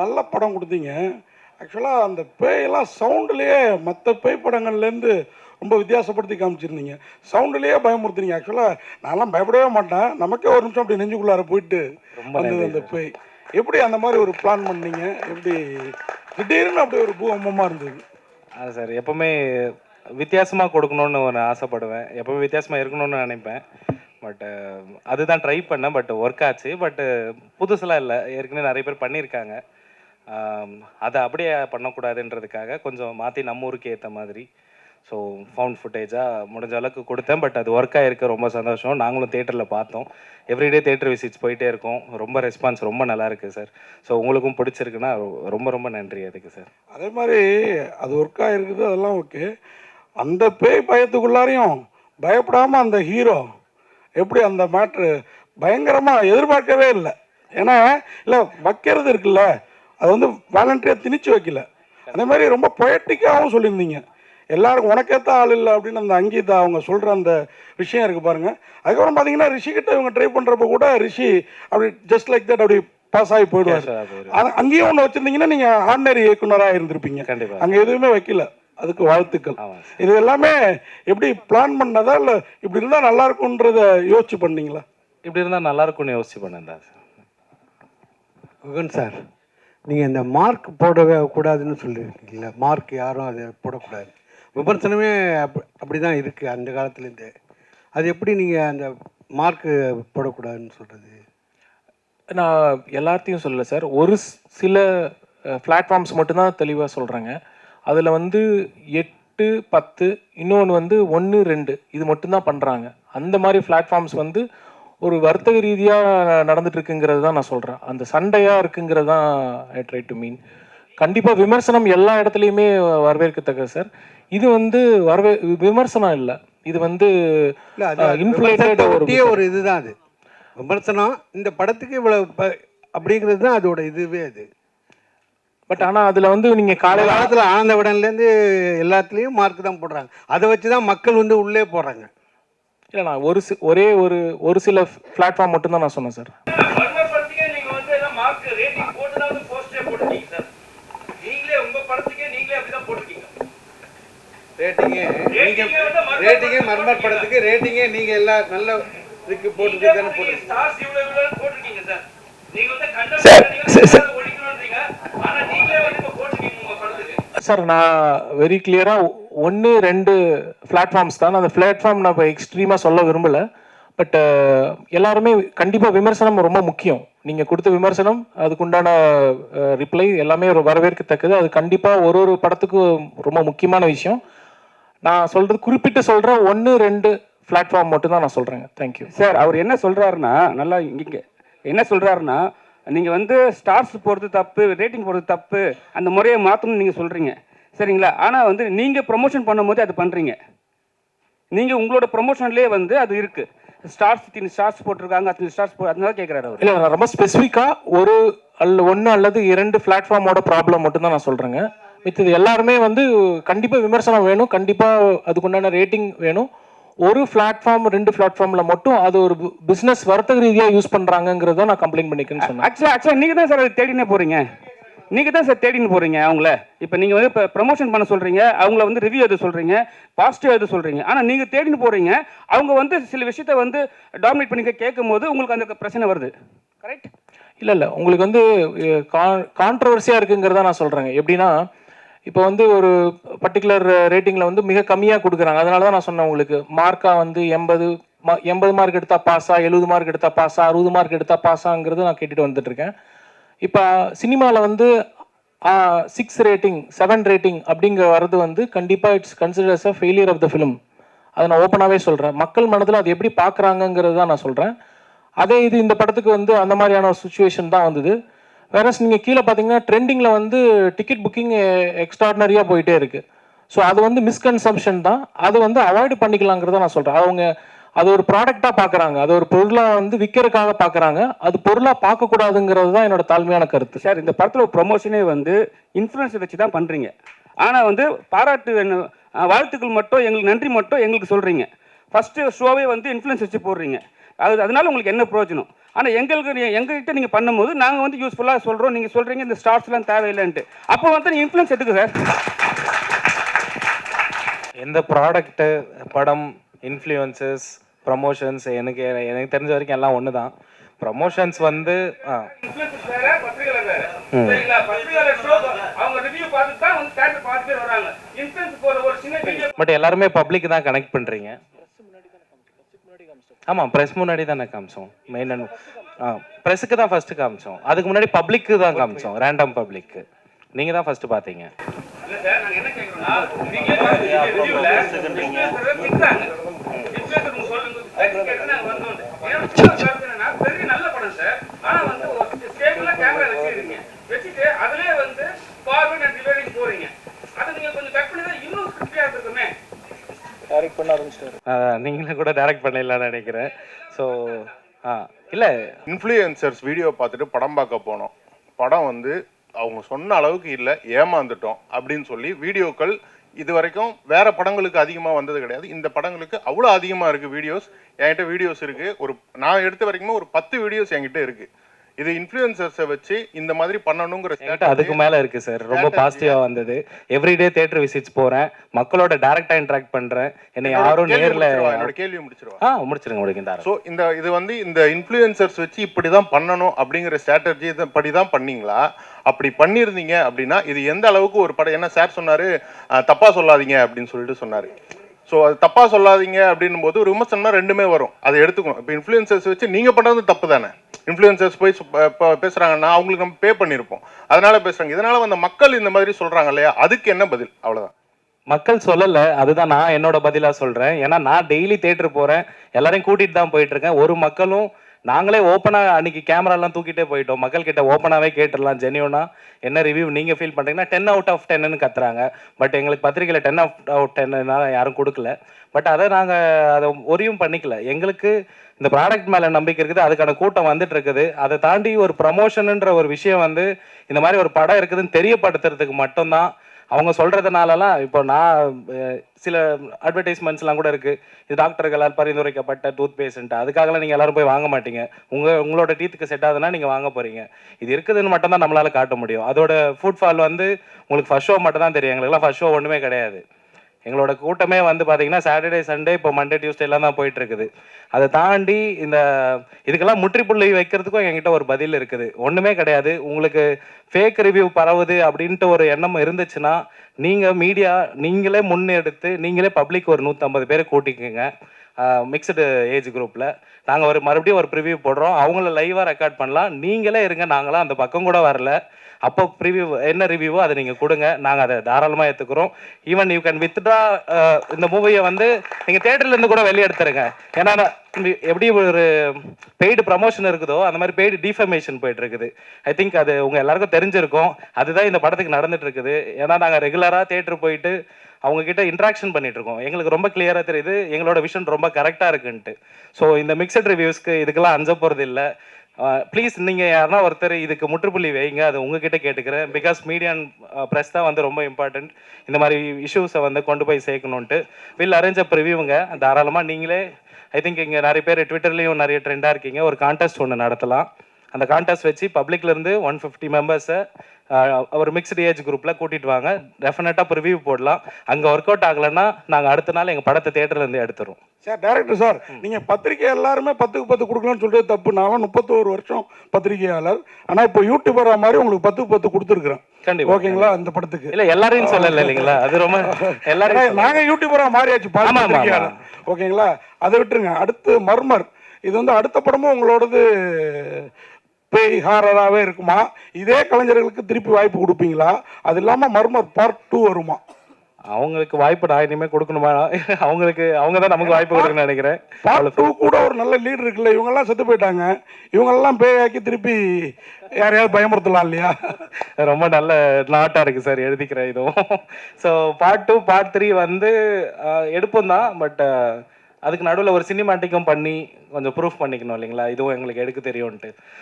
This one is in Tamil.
நல்ல படம் கொடுத்தீங்க. ஆக்சுவலாக அந்த பேயெல்லாம் சவுண்டுலேயே மற்ற பேய் படங்கள்லேருந்து ரொம்ப வித்தியாசப்படுத்தி காமிச்சிருந்தீங்க. சவுண்டுலேயே பயமுறுத்துனீங்க. ஆக்சுவலாக நான்லாம் பயப்படவே மாட்டேன். நமக்கே ஒரு நிமிஷம் அப்படி நெஞ்சுக்குள்ளார போயிட்டு வந்தது அந்த பேய். எப்படி அந்த மாதிரி ஒரு பிளான் பண்ணீங்க? எப்படி திடீர்னு அப்படி ஒரு பூகம்பமாக இருந்தது? சார் எப்போவுமே வித்தியாசமாக கொடுக்கணுன்னு ஒரு ஆசைப்படுவேன். எப்போவுமே வித்தியாசமாக இருக்கணும்னு நினைப்பேன். பட்டு அதுதான் ட்ரை பண்ணேன். பட் ஒர்க் ஆச்சு. பட்டு புதுசெலாம் இல்லை, ஏற்கனவே நிறைய பேர் பண்ணியிருக்காங்க. அதை அப்படியே பண்ணக்கூடாதுன்றதுக்காக கொஞ்சம் மாற்றி நம்ம ஊருக்கு ஏற்ற மாதிரி ஸோ ஃபவுண்ட் ஃபுட்டேஜாக முடிஞ்ச அளவுக்கு கொடுத்தேன். பட் அது ஒர்க் ஆகிருக்கு, ரொம்ப சந்தோஷம். நாங்களும் தேட்டரில் பார்த்தோம். எவ்ரிடே தேட்டர் விசிட்ஸ் போயிட்டே இருக்கோம். ரொம்ப ரெஸ்பான்ஸ் ரொம்ப நல்லா இருக்குது சார். ஸோ உங்களுக்கும் பிடிச்சிருக்குன்னா ரொம்ப ரொம்ப நன்றி அதுக்கு சார். அதே மாதிரி அது ஒர்க் ஆகிருக்குது, அதெல்லாம் ஓகே. அந்த பேய் பயத்துக்குள்ளாரையும் பயப்படாமல் அந்த ஹீரோ எப்படி அந்த மேட்ரு பயங்கரமாக எதிர்பார்க்கவே இல்லை. ஏன்னா இல்லை வைக்கிறது இருக்குல்ல, அது வந்து வாலண்டரியாக திணிச்சு வைக்கல. அதே மாதிரி ரொம்ப பொயட்டிக்காகவும் சொல்லியிருந்தீங்க. எல்லாருக்கும் உனக்கேற்ற ஆள் இல்லை அப்படின்னு அந்த அங்கீதா அவங்க சொல்கிற அந்த விஷயம் இருக்குது பாருங்கள். அதுக்கப்புறம் பார்த்தீங்கன்னா ரிஷிக்கிட்ட இவங்க ட்ரை பண்ணுறப்ப கூட ரிஷி அப்படி ஜஸ்ட் லைக் தட் அப்படி பாஸ் ஆகி போயிடுவார். அங்கேயும் ஒன்று வச்சுருந்தீங்கன்னா நீங்கள் ஆர்டினரி இயக்குனராக இருந்திருப்பீங்க. கண்டிப்பாக அங்கே எதுவுமே வைக்கல. அதுக்கு வாழ்த்துக்கள். இது எல்லாமே எப்படி பிளான் பண்ணதா இல்லை இப்படி இருந்தால் நல்லா இருக்கும்ன்றத யோசிச்சு பண்ணீங்களா? இப்படி இருந்தால் நல்லா இருக்கும்னு யோசிச்சு பண்ணேன் சார். குகன் சார், நீங்கள் இந்த மார்க் போடவே கூடாதுன்னு சொல்லியிருக்கீங்களா? மார்க் யாரும் அதை போடக்கூடாது. விமர்சனமே அப்படி தான் இருக்குது அந்த காலத்துலேருந்தே. அது எப்படி நீங்கள் அந்த மார்க்கு போடக்கூடாதுன்னு சொல்கிறது? நான் எல்லாத்தையும் சொல்லலை சார், ஒரு சில பிளாட்ஃபார்ம்ஸ் மட்டும்தான் தெளிவாக சொல்கிறாங்க. அதில் வந்து 8, 10, இன்னொன்று வந்து 1, 2 இது மட்டும்தான் பண்ணுறாங்க. அந்த மாதிரி பிளாட்ஃபார்ம்ஸ் வந்து ஒரு வர்த்தக ரீதியாக நடந்துட்டுருக்குங்கிறது தான் நான் சொல்கிறேன். அந்த சண்டையாக இருக்குங்கிறது தான் ஐ ட்ரை டு மீன். கண்டிப்பாக விமர்சனம் எல்லா இடத்துலையுமே வரவேற்கத்தக்க சார். இது வந்து விமர்சனம் இல்லை, இது வந்து இன்ஃப்ளேட்டட் ஒரு இதுதான். அது விமர்சனம் இந்த படத்துக்கு இவ்வளோ அப்படிங்கிறது தான் அதோட இதுவே. அது பட் ஆனால் அதில் வந்து நீங்கள் காலத்தில் ஆனந்த விடன்லேருந்து எல்லாத்துலேயும் மார்க் தான் போடுறாங்க. அதை வச்சு தான் மக்கள் வந்து உள்ளே போடுறாங்க. இல்லை, நான் ஒரு சில பிளாட்ஃபார்ம் மட்டும்தான் நான் சொன்னேன் சார். ரேட்டிங்கே மர்மர் படத்துக்கு ரேட்டிங்கே நீங்கள் எல்லாம் நல்ல இதுக்கு போட்டுருக்கீங்க சார். நான் வெரி கிளியராக 1, 2 பிளாட்ஃபார்ம்ஸ் தான். அந்த பிளாட்ஃபார்ம் நான் இப்போ எக்ஸ்ட்ரீமாக சொல்ல விரும்பலை. பட் எல்லாருமே கண்டிப்பாக விமர்சனம் ரொம்ப முக்கியம். நீங்கள் கொடுத்த விமர்சனம், அதுக்குண்டான ரிப்ளை எல்லாமே வரவேற்கத்தக்கது. அது கண்டிப்பாக ஒரு படத்துக்கும் ரொம்ப முக்கியமான விஷயம். நான் சொல்கிறது குறிப்பிட்டு சொல்கிறேன், 1, 2 பிளாட்ஃபார்ம் மட்டும்தான் நான் சொல்கிறேங்க. Thank you sir. அவர் என்ன சொல்கிறாருன்னா, நல்லா இங்கே என்ன சொல்கிறாருன்னா, நீங்கள் வந்து ஸ்டார்ஸ் போடுறது தப்பு, ரேட்டிங் போடுறது தப்பு, அந்த முறையை மாற்றணும்னு நீங்கள் சொல்கிறீங்க, சரிங்களா? ஆனால் வந்து நீங்கள் ப்ரொமோஷன் பண்ணும்போது அது பண்ணுறீங்க. நீங்கள் உங்களோட ப்ரொமோஷன்லேயே வந்து அது இருக்குது. ஸ்டார்ஸ் போட்டிருக்காங்க, அத்தனை ஸ்டார்ஸ் அதனால கேட்குறாரு அவர். இல்லை, நான் ரொம்ப ஸ்பெசிஃபிக்காக 1 அல்லது 2 பிளாட்ஃபார்மோட ப்ராப்ளம் மட்டும்தான் நான் சொல்கிறேங்க. மித்தது எல்லாருமே வந்து கண்டிப்பாக விமர்சனம் வேணும், கண்டிப்பாக அதுக்குண்டான ரேட்டிங் வேணும். ஒரு பிளாட்ஃபார்ம் 2 பிளாட்ஃபார்மில் மட்டும் அது ஒரு பிஸ்னஸ் வர்த்தக ரீதியாக யூஸ் பண்ணுறாங்கிறத நான் கம்ப்ளைண்ட் பண்ணிக்கிறேன்னு சொன்னேன். ஆக்சுவலாக நீங்கள் தான் சார் அதை தேடினே போகிறீங்க. நீங்கள் தான் சார் தேடின்னு போகிறீங்க அவங்கள. இப்போ நீங்கள் வந்து இப்போ ப்ரமோஷன் பண்ண சொல்கிறீங்க, அவங்கள வந்து ரிவ்யூ எது சொல்கிறீங்க, பாசிட்டிவ் எது சொல்கிறீங்க. ஆனால் நீங்கள் தேடின்னு போகிறீங்க, அவங்க வந்து சில விஷயத்த வந்து டாமினேட் பண்ணி கேட்கும் போது உங்களுக்கு அந்த பிரச்சனை வருது. கரெக்ட்? இல்லை, உங்களுக்கு வந்து கான்ட்ரவர்சியாக இருக்குங்கிறத நான் சொல்கிறேங்க. எப்படின்னா, இப்போ வந்து ஒரு பர்டிகுலர் ரேட்டிங்கில் வந்து மிக கம்மியாக கொடுக்குறாங்க. அதனால தான் நான் சொன்னேன் உங்களுக்கு, மார்க்காக வந்து 80 மார்க் எடுத்தால் பாஸா, 70 மார்க் எடுத்தால் பாஸா, 60 மார்க் எடுத்தால் பாஸாங்கிறது நான் கேட்டுட்டு வந்துட்டுருக்கேன். இப்போ சினிமாவில் வந்து 6 ரேட்டிங் 7 ரேட்டிங் அப்படிங்கிற வர்றது வந்து கண்டிப்பாக it's considers a failure of the film. அதை நான் ஓப்பனாகவே சொல்கிறேன். மக்கள் மனதில் அது எப்படி பார்க்குறாங்கங்கிறது தான் நான் சொல்கிறேன். அதே இது இந்த படத்துக்கு வந்து அந்த மாதிரியான ஒரு சுச்சுவேஷன் தான் வந்தது. வேற நீங்கள் கீழே பார்த்தீங்கன்னா ட்ரெண்டிங்கில் வந்து டிக்கெட் புக்கிங் எக்ஸ்ட்ராடினரியாக போயிட்டே இருக்குது. ஸோ அது வந்து மிஸ்கன்சம்ஷன் தான். அது வந்து அவாய்டு பண்ணிக்கலாங்கிறத நான் சொல்கிறேன். அவங்க அது ஒரு ப்ராடக்டாக பார்க்குறாங்க, அது ஒரு பொருளாக வந்து விற்கிறதுக்காக பார்க்குறாங்க. அது பொருளாக பார்க்கக்கூடாதுங்கிறது தான் என்னோட தாழ்மையான கருத்து. சார், இந்த படத்தில் ப்ரொமோஷனே வந்து இன்ஃப்ளூயன்ஸை வச்சு தான் பண்ணுறீங்க. ஆனால் வந்து பாராட்டு வாழ்த்துக்கள் மட்டும், எங்களுக்கு நன்றி மட்டும் எங்களுக்கு சொல்கிறீங்க. ஃபஸ்ட்டு ஷோவே வந்து இன்ஃப்ளூயன்ஸ் வச்சு போடுறீங்க. அதனால உங்களுக்கு என்ன பிரயோஜனம்? ஆனால் எங்ககிட்ட நீங்கள் பண்ணும்போது நாங்கள் வந்து யூஸ்ஃபுல்லாக சொல்கிறோம், நீங்கள் சொல்கிறீங்க இந்த ஸ்டார்ஸ்லாம் தேவையில்லைன்ட்டு. அப்போ வந்து நீங்கள் இன்ஃப்ளூயன்ஸ் எடுத்துக்க சார். எந்த ப்ராடக்ட்டு, படம், இன்ஃப்ளூயன்சஸ், ப்ரமோஷன்ஸ் எனக்கு எனக்கு தெரிஞ்ச வரைக்கும் எல்லாம் ஒன்று தான். ப்ரமோஷன்ஸ் வந்து பட் எல்லாருமே பப்ளிக் தான் கனெக்ட் பண்ணுறீங்க. ஆமாம், ப்ரெஸ் முன்னாடி தானே காமிச்சோம். மெயின் அண்ட் ப்ரெஸ்ஸுக்கு தான் ஃபஸ்ட்டு காமிச்சோம். அதுக்கு முன்னாடி பப்ளிக்கு தான் காமிச்சோம், ரேண்டம் பப்ளிக்கு. நீங்கள் தான் ஃபஸ்ட்டு பார்த்தீங்க. நீங்களே கூட டைரக்ட் பண்ணிடலாம்னு நினைக்கிறேன். ஸோ இல்லை, இன்ஃப்ளூயன்சர்ஸ் வீடியோ பார்த்துட்டு படம் பார்க்க போனோம். படம் வந்து அவங்க சொன்ன அளவுக்கு இல்லை, ஏமாந்துட்டோம் அப்படின்னு சொல்லி வீடியோக்கள் இது வரைக்கும் வேற படங்களுக்கு அதிகமாக வந்தது கிடையாது. இந்த படங்களுக்கு அவ்வளோ அதிகமாக இருக்குது வீடியோஸ். என்கிட்ட வீடியோஸ் இருக்குது. நான் எடுத்த வரைக்குமே ஒரு 10 வீடியோஸ் என்கிட்ட இருக்குது. இது இன்ஃப்ளூயன்சர்ஸை வச்சு இந்த மாதிரி பண்ணணுங்கிற அதுக்கு மேலே இருக்குது சார். ரொம்ப பாசிட்டிவாக வந்தது. எவ்ரிடே தேட்டர் விசிட்ஸ் போகிறேன், மக்களோட டைரக்டாக இன்ட்ராக்ட் பண்ணுறேன். என்னை யாரும் நேரில் என்னோட கேள்வி முடிச்சிருவா. முடிச்சிருங்க முடிங்க. ஸோ இது வந்து இந்த இன்ஃப்ளூயன்சர்ஸ் வச்சு இப்படி தான் பண்ணணும் அப்படிங்கிற ஸ்ட்ராட்டஜி படி தான் பண்ணீங்களா? அப்படி பண்ணியிருந்தீங்க அப்படின்னா இது எந்த அளவுக்கு ஒரு படம், என்ன சார் சொன்னார், தப்பாக சொல்லாதீங்க அப்படின்னு சொல்லிட்டு சொன்னார். ஸோ அது தப்பாக சொல்லாதீங்க அப்படின்னும் போது ஒரு விமர்சனம்னா ரெண்டுமே வரும், அதை எடுத்துக்கணும். இப்போ இன்ஃப்ளூயன்சர்ஸ் வச்சு நீங்கள் பண்ணுறது தப்பு தானே. இன்ஃப்ளூயன்சர்ஸ் போய் பேசுகிறாங்கன்னா அவங்களுக்கு நம்ம பே பண்ணியிருப்போம், அதனால பேசுகிறாங்க. இதனால வந்து மக்கள் இந்த மாதிரி சொல்கிறாங்க இல்லையா, அதுக்கு என்ன பதில்? அவ்வளோதான். மக்கள் சொல்லலை, அதுதான் நான் என்னோட பதிலாக சொல்கிறேன். ஏன்னா நான் டெய்லி தேட்டர் போகிறேன், எல்லாரையும் கூட்டிகிட்டு தான் போயிட்டுருக்கேன். ஒரு மக்களும் நாங்களே ஓப்பனாக அன்றைக்கி கேமராலாம் தூக்கிட்டே போயிட்டோம். மக்கள்கிட்ட ஓப்பனாகவே கேட்டுடலாம், ஜென்யூனாக என்ன ரிவ்யூ நீங்கள் ஃபீல் பண்ணுறீங்கன்னா 10 out of 10ன்னு கத்துறாங்க. பட் எங்களுக்கு பத்திரிக்கையில் 10 out of 10 யாரும் கொடுக்கல. பட் அதை நாங்கள் அதை ஒரியும் பண்ணிக்கல. எங்களுக்கு இந்த ப்ராடக்ட் மேலே நம்பிக்கை இருக்குது, அதுக்கான கூட்டம் வந்துட்டு இருக்குது. அதை தாண்டி ஒரு ப்ரமோஷனுன்ற ஒரு விஷயம் வந்து இந்த மாதிரி ஒரு படம் இருக்குதுன்னு தெரியப்படுத்துறதுக்கு மட்டும்தான். அவங்க சொல்கிறதுனாலலாம் இப்போ நான் சில அட்வர்டைஸ்மெண்ட்ஸ்லாம் கூட இருக்குது, இது டாக்டர்களால் பரிந்துரைக்கப்பட்ட டூத் பேஸ்ட்டு, அதுக்காகலாம் நீங்கள் எல்லோரும் போய் வாங்க மாட்டீங்க. உங்களோட டீத்துக்கு செட் ஆகுதுன்னா நீங்கள் வாங்க போகிறீங்க. இது இருக்குதுன்னு மட்டும்தான் நம்மளால் காட்ட முடியும். அதோட ஃபுட்ஃபால் வந்து உங்களுக்கு ஃபர்ஸ்ட் ஷோ மட்டும் தான் தெரியும். எங்களுக்குலாம் ஃபர்ஸ்ட் ஷோ ஒன்றுமே கிடையாது. எங்களோட கூட்டமே வந்து பார்த்தீங்கன்னா சாட்டர்டே சண்டே இப்போ மண்டே டியூஸ்டேலாம் தான் போயிட்டு இருக்குது. அதை தாண்டி இதுக்கெல்லாம் முற்றுப்புள்ளி வைக்கிறதுக்கும் என்கிட்ட ஒரு பதில் இருக்குது. ஒன்றுமே கிடையாது. உங்களுக்கு ஃபேக் ரிவ்யூ பரவுது அப்படின்ட்டு ஒரு எண்ணம் இருந்துச்சுன்னா நீங்கள் மீடியா நீங்களே முன்னெடுத்து நீங்களே பப்ளிக் ஒரு 150 பேரை கூட்டிக்கோங்க. மிக்சடு ஏஜ் குரூப்பில் நாங்கள் மறுபடியும் ஒரு ப்ரிவ்யூ போடுறோம். அவங்கள லைவாக ரெக்கார்ட் பண்ணலாம். நீங்களே இருங்க, நாங்களாம் அந்த பக்கம் கூட வரல. அப்போ ப்ரிவ்யூ என்ன ரிவ்யூவோ அதை நீங்கள் கொடுங்க, நாங்கள் அதை தாராளமாக ஏற்றுக்கிறோம். ஈவன் யூ கேன் வித்ட்ரா இந்த மூவியை வந்து நீங்கள் தேட்டர்லேருந்து கூட வெளியே எடுத்துருங்க. ஏன்னா எப்படி ஒரு பெய்டு ப்ரமோஷன் இருக்குதோ அந்த மாதிரி பெய்டு டிஃபமேஷன் போயிட்டு இருக்குது. ஐ திங்க் அது உங்கள் எல்லாருக்கும் தெரிஞ்சிருக்கும். அதுதான் இந்த படத்துக்கு நடந்துட்டு இருக்குது. ஏன்னா நாங்கள் ரெகுலராக தேட்டர் போயிட்டு அவங்கக்கிட்ட இன்ட்ராக்ஷன் பண்ணிட்டு இருக்கோம். எங்களுக்கு ரொம்ப கிளியராக தெரியுது எங்களோட விஷன் ரொம்ப கரெக்டாக இருக்குன்ட்டு. ஸோ இந்த மிக்சட் ரிவ்யூஸ்க்கு இதுக்கெல்லாம் அஞ்ச போகிறது இல்லை. ப்ளீஸ் நீங்கள் யாருன்னா ஒருத்தர் இதுக்கு முற்றுப்புள்ளி வைங்க, அது உங்ககிட்ட கேட்டுக்கிறேன். பிகாஸ் மீடியா அண்ட் ப்ரெஸ் தான் வந்து ரொம்ப இம்பார்ட்டண்ட். இந்த மாதிரி இஷ்யூஸை வந்து கொண்டு போய் சேர்க்கணுன்ட்டு வில் அரேஞ்ச் அப் ரிவ்யூங்க. தாராளமாக நீங்களே, ஐ திங்க் இங்கே நிறைய பேர் ட்விட்டர்லேயும் நிறைய ட்ரெண்டாக இருக்கீங்க, ஒரு கான்டெஸ்ட் ஒன்று நடத்தலாம். அந்த கான்டெஸ்ட் வச்சு பப்ளிக்லேருந்து 150 மெம்பர்ஸை ஒரு மிக்ஸ்டு ஏஜ் குரூப்பில் கூட்டிகிட்டு வாங்க. டெஃபினட்டாக ரிவ்யூ போடலாம். அங்கே ஒர்க் அவுட் ஆகலைன்னா நாங்கள் அடுத்த நாள் எங்கள் படத்தை தேட்டர்லேருந்து எடுத்துருவோம். சார் டைரக்டர் சார், நீங்கள் பத்திரிக்கை எல்லாருமே 10க்கு 10 கொடுக்கலாம்னு சொல்லிட்டு தப்பு. நானும் 31 வருஷம் பத்திரிகையாளர். ஆனால் இப்போ யூடியூபர் மாதிரி உங்களுக்கு 10க்கு 10 கொடுத்துருக்குறேன். கண்டிப்பா, ஓகேங்களா? இந்த படத்துக்கு இல்லை எல்லாரையும் சொல்லலை இல்லைங்களா, அது ரொம்ப எல்லாரும் நாங்கள் யூடியூபராக மாறியாச்சு பத்திரிகையாளர். ஓகேங்களா? அதை விட்டுருங்க. அடுத்து மர்மர், இது வந்து அடுத்த படமும் உங்களோடது பேய் ஹாரராகவே இருக்குமா? இதே கலைஞர்களுக்கு திருப்பி வாய்ப்பு கொடுப்பீங்களா? அது இல்லாமல் மர்மர் பார்ட் 2 வருமா? அவங்களுக்கு வாய்ப்பு நான் இனிமேல் கொடுக்கணுமா? அவங்க தான் நமக்கு வாய்ப்பு கொடுக்கணும்னு நினைக்கிறேன். பார்ட் 2 கூட ஒரு நல்ல லீடர் இருக்குல்ல, இவங்கெல்லாம் செத்து போயிட்டாங்க, இவங்கெல்லாம் பேயாக்கி திருப்பி யாரையாவது பயமுறுத்தலாம் இல்லையா? ரொம்ப நல்ல நாட்டாக இருக்குது சார், எழுதிக்கிறேன் இதுவும். ஸோ பார்ட் 2 பார்ட் 3 வந்து எடுப்போம் தான். பட் அதுக்கு நடுவில் ஒரு சினிமாட்டிக்கும் பண்ணி கொஞ்சம் ப்ரூஃப் பண்ணிக்கணும் இல்லைங்களா, இதுவும் எங்களுக்கு எடுக்க தெரியும்ன்ட்டு.